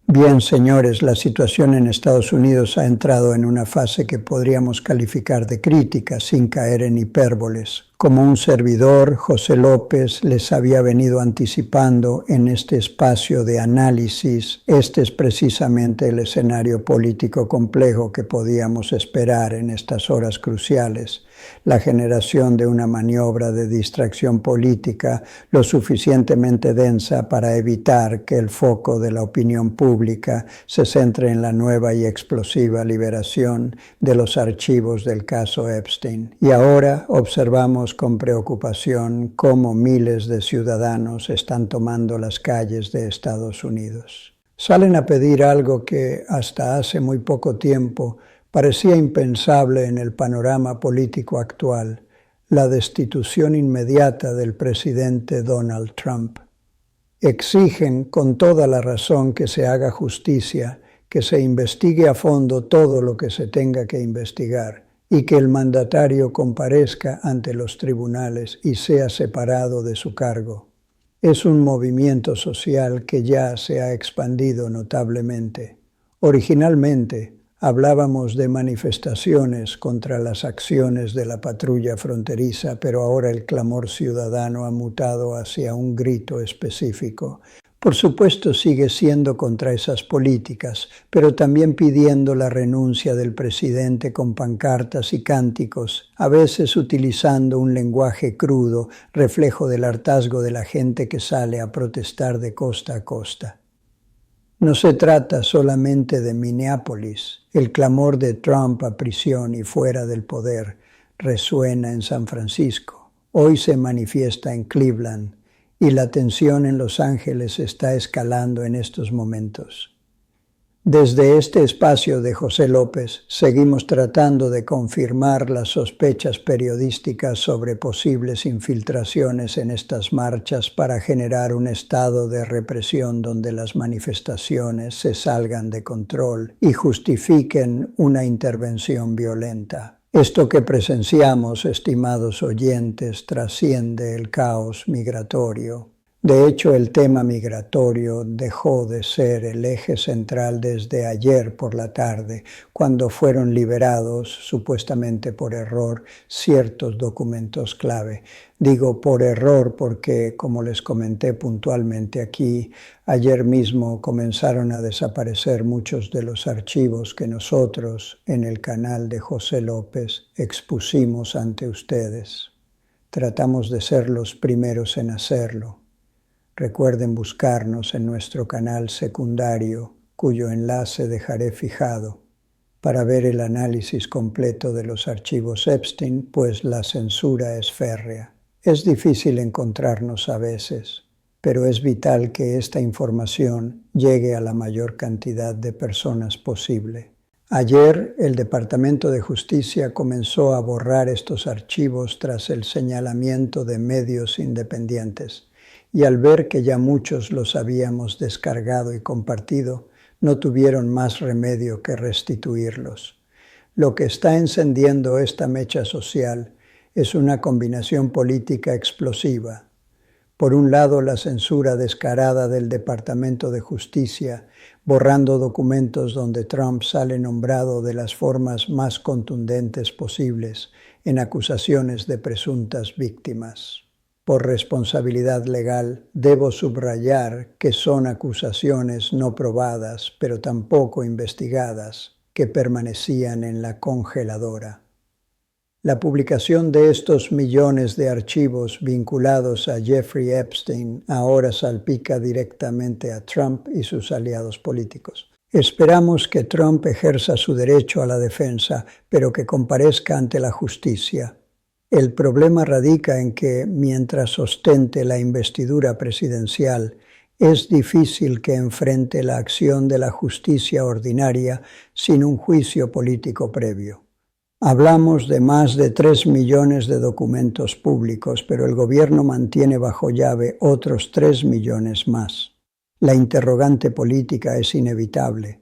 Bien, señores, la situación en Estados Unidos ha entrado en una fase que podríamos calificar de crítica, sin caer en hipérboles. Como un servidor, José López, les había venido anticipando en este espacio de análisis, este es precisamente el escenario político complejo que podíamos esperar en estas horas cruciales. La generación de una maniobra de distracción política lo suficientemente densa para evitar que el foco de la opinión pública se centre en la nueva y explosiva liberación de los archivos del caso Epstein. Y ahora observamos con preocupación cómo miles de ciudadanos están tomando las calles de Estados Unidos. Salen a pedir algo que hasta hace muy poco tiempo parecía impensable en el panorama político actual: la destitución inmediata del presidente Donald Trump. Exigen con toda la razón que se haga justicia, que se investigue a fondo todo lo que se tenga que investigar y que el mandatario comparezca ante los tribunales y sea separado de su cargo. Es un movimiento social que ya se ha expandido notablemente. Originalmente, hablábamos de manifestaciones contra las acciones de la patrulla fronteriza, pero ahora el clamor ciudadano ha mutado hacia un grito específico. Por supuesto sigue siendo contra esas políticas, pero también pidiendo la renuncia del presidente con pancartas y cánticos, a veces utilizando un lenguaje crudo, reflejo del hartazgo de la gente que sale a protestar de costa a costa. No se trata solamente de Minneapolis. El clamor de Trump a prisión y fuera del poder resuena en San Francisco. Hoy se manifiesta en Cleveland y la tensión en Los Ángeles está escalando en estos momentos. Desde este espacio de José López seguimos tratando de confirmar las sospechas periodísticas sobre posibles infiltraciones en estas marchas para generar un estado de represión donde las manifestaciones se salgan de control y justifiquen una intervención violenta. Esto que presenciamos, estimados oyentes, trasciende el caos migratorio. De hecho, el tema migratorio dejó de ser el eje central desde ayer por la tarde, cuando fueron liberados, supuestamente por error, ciertos documentos clave. Digo por error porque, como les comenté puntualmente aquí, ayer mismo comenzaron a desaparecer muchos de los archivos que nosotros, en el canal de José López, expusimos ante ustedes. Tratamos de ser los primeros en hacerlo. Recuerden buscarnos en nuestro canal secundario, cuyo enlace dejaré fijado, para ver el análisis completo de los archivos Epstein, pues la censura es férrea. Es difícil encontrarnos a veces, pero es vital que esta información llegue a la mayor cantidad de personas posible. Ayer, el Departamento de Justicia comenzó a borrar estos archivos tras el señalamiento de medios independientes. Y al ver que ya muchos los habíamos descargado y compartido, no tuvieron más remedio que restituirlos. Lo que está encendiendo esta mecha social es una combinación política explosiva. Por un lado, la censura descarada del Departamento de Justicia, borrando documentos donde Trump sale nombrado de las formas más contundentes posibles en acusaciones de presuntas víctimas. Por responsabilidad legal, debo subrayar que son acusaciones no probadas, pero tampoco investigadas, que permanecían en la congeladora. La publicación de estos millones de archivos vinculados a Jeffrey Epstein ahora salpica directamente a Trump y sus aliados políticos. Esperamos que Trump ejerza su derecho a la defensa, pero que comparezca ante la justicia. El problema radica en que, mientras ostente la investidura presidencial, es difícil que enfrente la acción de la justicia ordinaria sin un juicio político previo. Hablamos de más de 3 millones de documentos públicos, pero el gobierno mantiene bajo llave otros 3 millones más. La interrogante política es inevitable.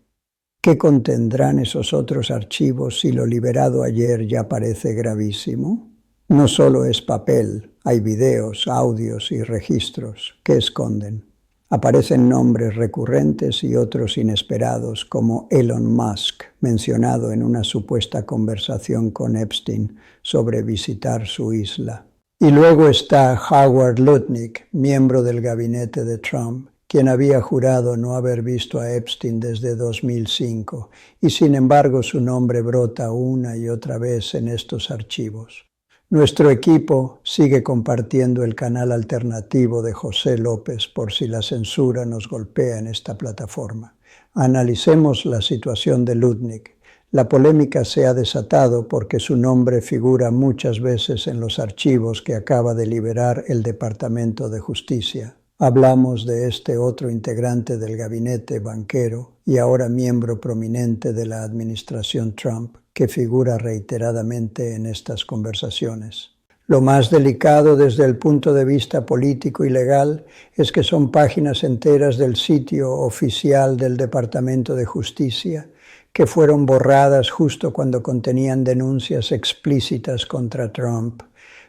¿Qué contendrán esos otros archivos si lo liberado ayer ya parece gravísimo? No solo es papel, hay videos, audios y registros que esconden. Aparecen nombres recurrentes y otros inesperados, como Elon Musk, mencionado en una supuesta conversación con Epstein sobre visitar su isla. Y luego está Howard Lutnick, miembro del gabinete de Trump, quien había jurado no haber visto a Epstein desde 2005, y sin embargo su nombre brota una y otra vez en estos archivos. Nuestro equipo sigue compartiendo el canal alternativo de José López por si la censura nos golpea en esta plataforma. Analicemos la situación de Lutnick. La polémica se ha desatado porque su nombre figura muchas veces en los archivos que acaba de liberar el Departamento de Justicia. Hablamos de este otro integrante del gabinete banquero y ahora miembro prominente de la administración Trump, que figura reiteradamente en estas conversaciones. Lo más delicado desde el punto de vista político y legal es que son páginas enteras del sitio oficial del Departamento de Justicia que fueron borradas justo cuando contenían denuncias explícitas contra Trump,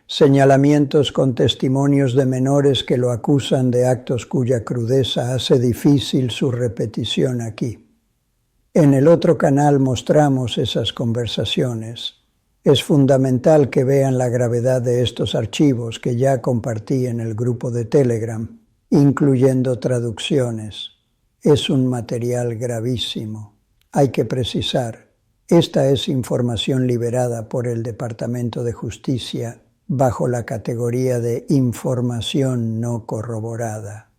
señalamientos con testimonios de menores que lo acusan de actos cuya crudeza hace difícil su repetición aquí. En el otro canal mostramos esas conversaciones. Es fundamental que vean la gravedad de estos archivos que ya compartí en el grupo de Telegram, incluyendo traducciones. Es un material gravísimo. Hay que precisar, esta es información liberada por el Departamento de Justicia bajo la categoría de información no corroborada.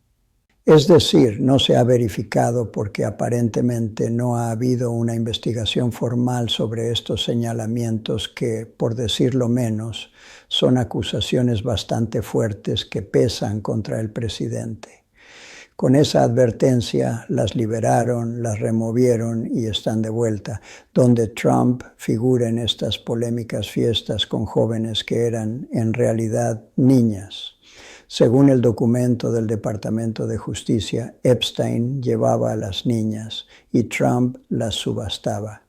Es decir, no se ha verificado porque aparentemente no ha habido una investigación formal sobre estos señalamientos que, por decirlo menos, son acusaciones bastante fuertes que pesan contra el presidente. Con esa advertencia las liberaron, las removieron y están de vuelta, donde Trump figura en estas polémicas fiestas con jóvenes que eran en realidad niñas. Según el documento del Departamento de Justicia, Epstein llevaba a las niñas y Trump las subastaba.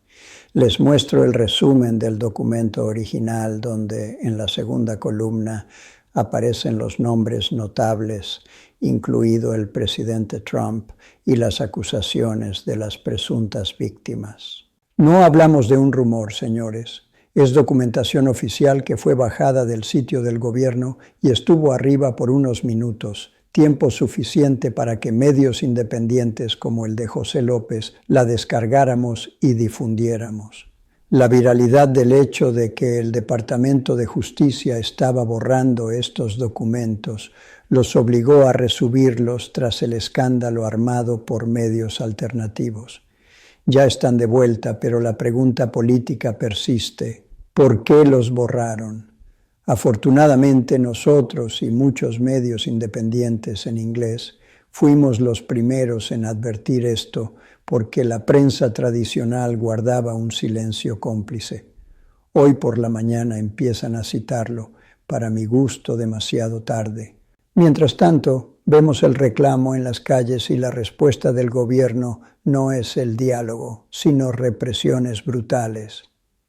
Les muestro el resumen del documento original donde en la segunda columna aparecen los nombres notables, incluido el presidente Trump y las acusaciones de las presuntas víctimas. No hablamos de un rumor, señores. Es documentación oficial que fue bajada del sitio del gobierno y estuvo arriba por unos minutos, tiempo suficiente para que medios independientes como el de José López la descargáramos y difundiéramos. La viralidad del hecho de que el Departamento de Justicia estaba borrando estos documentos los obligó a resubirlos tras el escándalo armado por medios alternativos. Ya están de vuelta, pero la pregunta política persiste. ¿Por qué los borraron? Afortunadamente nosotros y muchos medios independientes en inglés fuimos los primeros en advertir esto porque la prensa tradicional guardaba un silencio cómplice. Hoy por la mañana empiezan a citarlo, para mi gusto demasiado tarde. Mientras tanto, vemos el reclamo en las calles y la respuesta del gobierno no es el diálogo, sino represiones brutales.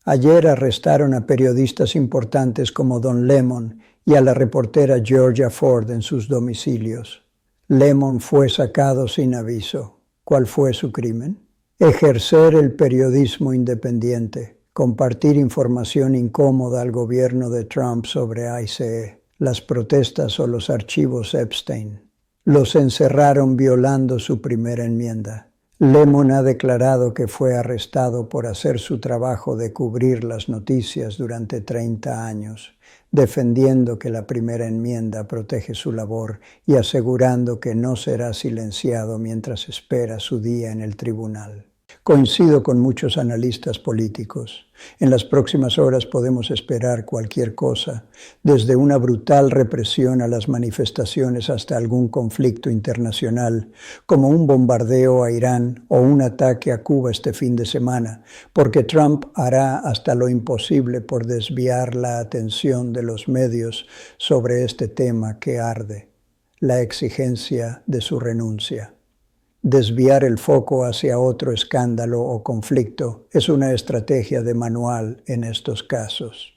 Ayer arrestaron a periodistas importantes como Don Lemon y a la reportera Georgia Ford en sus domicilios. Lemon fue sacado sin aviso. ¿Cuál fue su crimen? Ejercer el periodismo independiente, compartir información incómoda al gobierno de Trump sobre ICE, las protestas o los archivos Epstein. Los encerraron violando su primera enmienda. Lemon ha declarado que fue arrestado por hacer su trabajo de cubrir las noticias durante 30 años, defendiendo que la primera enmienda protege su labor y asegurando que no será silenciado mientras espera su día en el tribunal. Coincido con muchos analistas políticos. En las próximas horas podemos esperar cualquier cosa, desde una brutal represión a las manifestaciones hasta algún conflicto internacional, como un bombardeo a Irán o un ataque a Cuba este fin de semana, porque Trump hará hasta lo imposible por desviar la atención de los medios sobre este tema que arde, la exigencia de su renuncia. Desviar el foco hacia otro escándalo o conflicto es una estrategia de manual en estos casos.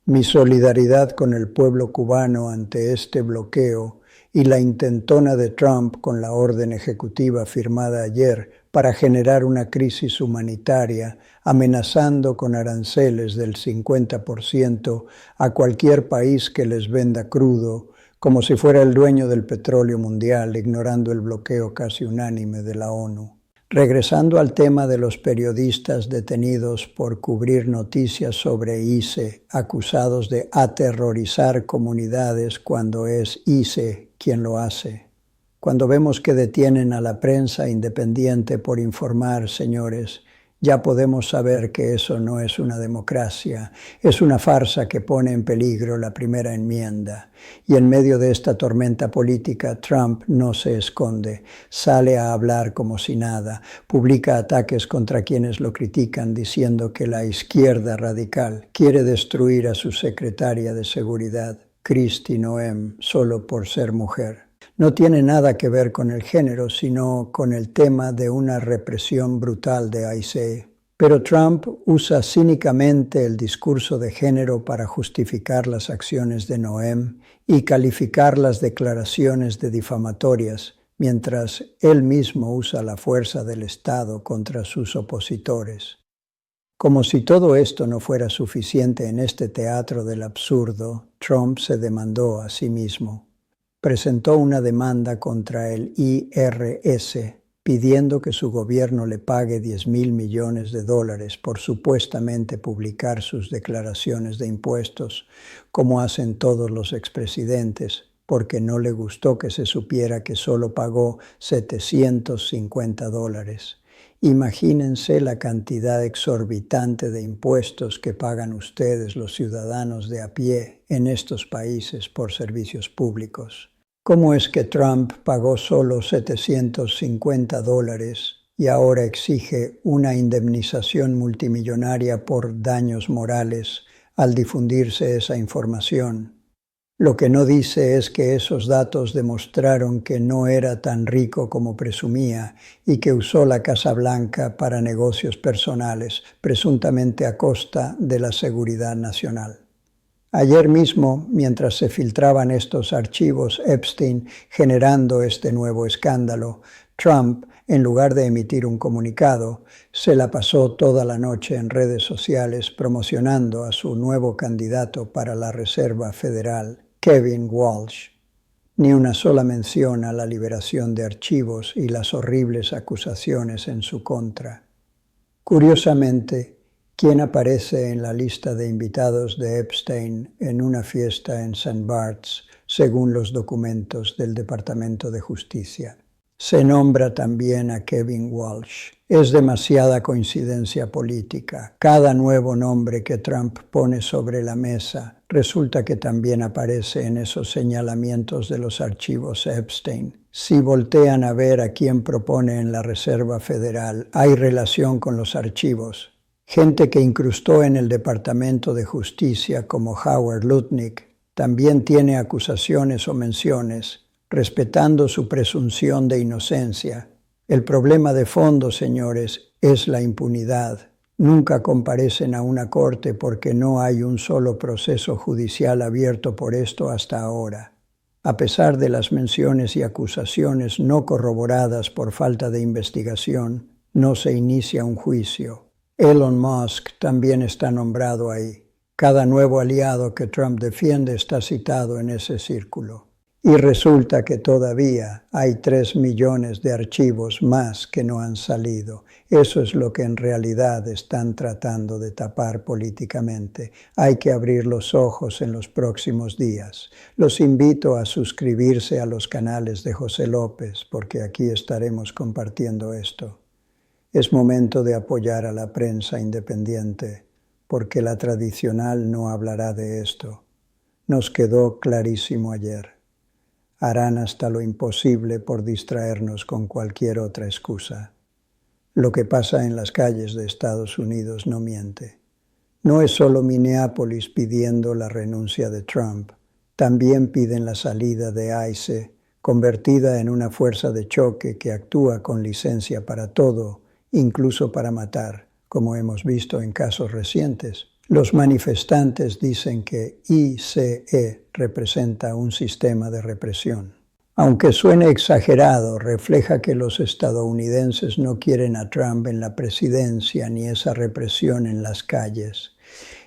Mi solidaridad con el pueblo cubano ante este bloqueo y la intentona de Trump con la orden ejecutiva firmada ayer para generar una crisis humanitaria, amenazando con aranceles del 50% a cualquier país que les venda crudo, como si fuera el dueño del petróleo mundial, ignorando el bloqueo casi unánime de la ONU. Regresando al tema de los periodistas detenidos por cubrir noticias sobre ICE, acusados de aterrorizar comunidades cuando es ICE quien lo hace. Cuando vemos que detienen a la prensa independiente por informar, señores, ya podemos saber que eso no es una democracia, es una farsa que pone en peligro la primera enmienda. Y en medio de esta tormenta política, Trump no se esconde, sale a hablar como si nada, publica ataques contra quienes lo critican diciendo que la izquierda radical quiere destruir a su secretaria de seguridad, Kristi Noem, solo por ser mujer. No tiene nada que ver con el género, sino con el tema de una represión brutal de ICE. Pero Trump usa cínicamente el discurso de género para justificar las acciones de Noem y calificar las declaraciones de difamatorias, mientras él mismo usa la fuerza del Estado contra sus opositores. Como si todo esto no fuera suficiente en este teatro del absurdo, Trump se demandó a sí mismo. Presentó una demanda contra el IRS pidiendo que su gobierno le pague $10,000 millones por supuestamente publicar sus declaraciones de impuestos, como hacen todos los expresidentes, porque no le gustó que se supiera que solo pagó $750. Imagínense la cantidad exorbitante de impuestos que pagan ustedes, los ciudadanos de a pie, en estos países por servicios públicos. ¿Cómo es que Trump pagó solo $750 y ahora exige una indemnización multimillonaria por daños morales al difundirse esa información? Lo que no dice es que esos datos demostraron que no era tan rico como presumía y que usó la Casa Blanca para negocios personales, presuntamente a costa de la seguridad nacional. Ayer mismo, mientras se filtraban estos archivos Epstein generando este nuevo escándalo, Trump, en lugar de emitir un comunicado, se la pasó toda la noche en redes sociales promocionando a su nuevo candidato para la Reserva Federal, Kevin Walsh. Ni una sola mención a la liberación de archivos y las horribles acusaciones en su contra. Curiosamente, ¿quién aparece en la lista de invitados de Epstein en una fiesta en St. Bart's, según los documentos del Departamento de Justicia? Se nombra también a Kevin Walsh. Es demasiada coincidencia política. Cada nuevo nombre que Trump pone sobre la mesa resulta que también aparece en esos señalamientos de los archivos Epstein. Si voltean a ver a quién propone en la Reserva Federal, hay relación con los archivos. Gente que incrustó en el Departamento de Justicia como Howard Lutnick también tiene acusaciones o menciones, respetando su presunción de inocencia. El problema de fondo, señores, es la impunidad. Nunca comparecen a una corte porque no hay un solo proceso judicial abierto por esto hasta ahora. A pesar de las menciones y acusaciones no corroboradas por falta de investigación, no se inicia un juicio. Elon Musk también está nombrado ahí. Cada nuevo aliado que Trump defiende está citado en ese círculo. Y resulta que todavía hay 3 millones de archivos más que no han salido. Eso es lo que en realidad están tratando de tapar políticamente. Hay que abrir los ojos en los próximos días. Los invito a suscribirse a los canales de José López, porque aquí estaremos compartiendo esto. Es momento de apoyar a la prensa independiente, porque la tradicional no hablará de esto. Nos quedó clarísimo ayer. Harán hasta lo imposible por distraernos con cualquier otra excusa. Lo que pasa en las calles de Estados Unidos no miente. No es solo Minneapolis pidiendo la renuncia de Trump, también piden la salida de ICE, convertida en una fuerza de choque que actúa con licencia para todo, incluso para matar, como hemos visto en casos recientes. Los manifestantes dicen que ICE representa un sistema de represión. Aunque suene exagerado, refleja que los estadounidenses no quieren a Trump en la presidencia ni esa represión en las calles.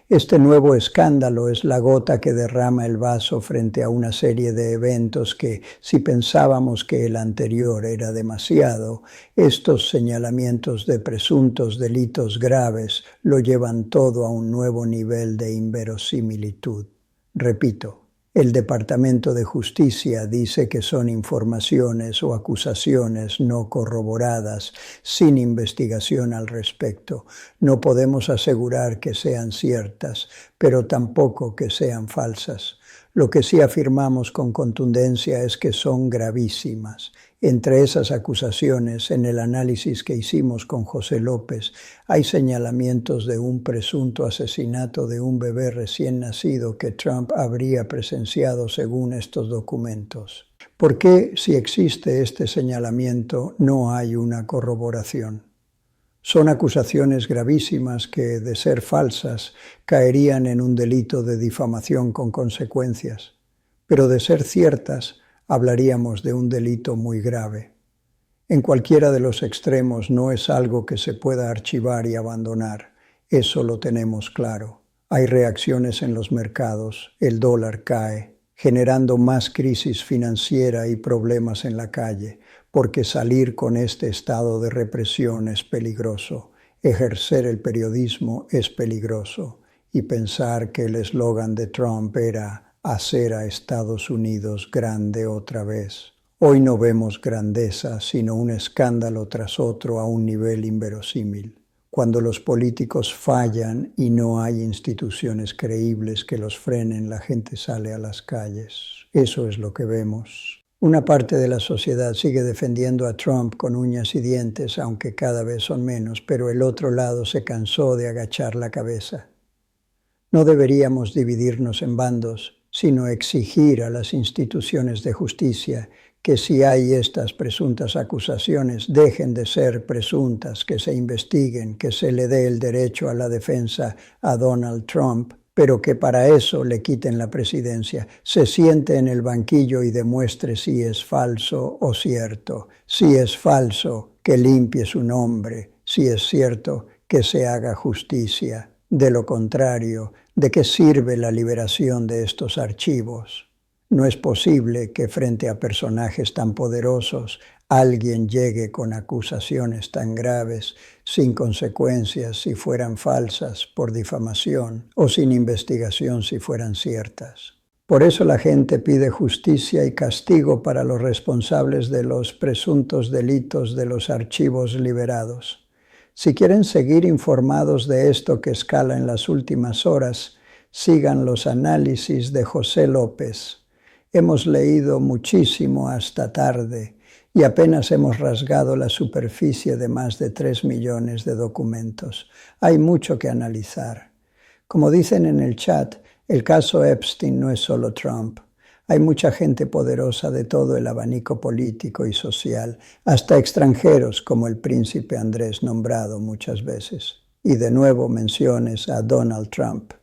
Este nuevo escándalo es la gota que derrama el vaso frente a una serie de eventos que, si pensábamos que el anterior era demasiado, estos señalamientos de presuntos delitos graves lo llevan todo a un nuevo nivel de inverosimilitud. Repito, el Departamento de Justicia dice que son informaciones o acusaciones no corroboradas, sin investigación al respecto. No podemos asegurar que sean ciertas, pero tampoco que sean falsas. Lo que sí afirmamos con contundencia es que son gravísimas. Entre esas acusaciones, en el análisis que hicimos con José López, hay señalamientos de un presunto asesinato de un bebé recién nacido que Trump habría presenciado según estos documentos. ¿Por qué, si existe este señalamiento, no hay una corroboración? Son acusaciones gravísimas que, de ser falsas, caerían en un delito de difamación con consecuencias, pero de ser ciertas, hablaríamos de un delito muy grave. En cualquiera de los extremos no es algo que se pueda archivar y abandonar. Eso lo tenemos claro. Hay reacciones en los mercados, el dólar cae, generando más crisis financiera y problemas en la calle, porque salir con este estado de represión es peligroso. Ejercer el periodismo es peligroso. Y pensar que el eslogan de Trump era hacer a Estados Unidos grande otra vez. Hoy no vemos grandeza, sino un escándalo tras otro a un nivel inverosímil. Cuando los políticos fallan y no hay instituciones creíbles que los frenen, la gente sale a las calles. Eso es lo que vemos. Una parte de la sociedad sigue defendiendo a Trump con uñas y dientes, aunque cada vez son menos, pero el otro lado se cansó de agachar la cabeza. No deberíamos dividirnos en bandos, sino exigir a las instituciones de justicia que si hay estas presuntas acusaciones dejen de ser presuntas, que se investiguen, que se le dé el derecho a la defensa a Donald Trump, pero que para eso le quiten la presidencia, se siente en el banquillo y demuestre si es falso o cierto. Si es falso, que limpie su nombre. Si es cierto, que se haga justicia. De lo contrario, ¿de qué sirve la liberación de estos archivos? No es posible que frente a personajes tan poderosos alguien llegue con acusaciones tan graves, sin consecuencias si fueran falsas por difamación o sin investigación si fueran ciertas. Por eso la gente pide justicia y castigo para los responsables de los presuntos delitos de los archivos liberados. Si quieren seguir informados de esto que escala en las últimas horas, sigan los análisis de José López. Hemos leído muchísimo hasta tarde y apenas hemos rasgado la superficie de más de 3 millones de documentos. Hay mucho que analizar. Como dicen en el chat, el caso Epstein no es solo Trump. Hay mucha gente poderosa de todo el abanico político y social, hasta extranjeros como el príncipe Andrés nombrado muchas veces. Y de nuevo menciones a Donald Trump.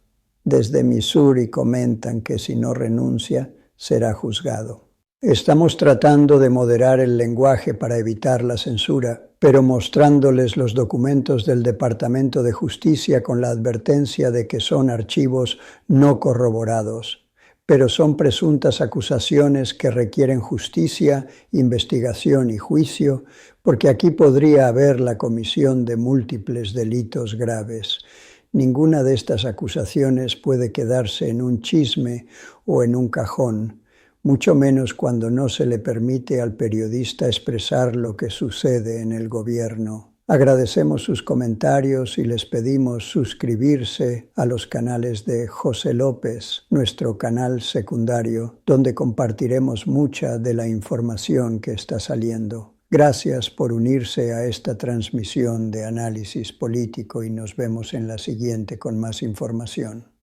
Desde Missouri comentan que si no renuncia, será juzgado. Estamos tratando de moderar el lenguaje para evitar la censura, pero mostrándoles los documentos del Departamento de Justicia con la advertencia de que son archivos no corroborados. Pero son presuntas acusaciones que requieren justicia, investigación y juicio, porque aquí podría haber la comisión de múltiples delitos graves. Ninguna de estas acusaciones puede quedarse en un chisme o en un cajón, mucho menos cuando no se le permite al periodista expresar lo que sucede en el gobierno. Agradecemos sus comentarios y les pedimos suscribirse a los canales de José López, nuestro canal secundario, donde compartiremos mucha de la información que está saliendo. Gracias por unirse a esta transmisión de análisis político y nos vemos en la siguiente con más información.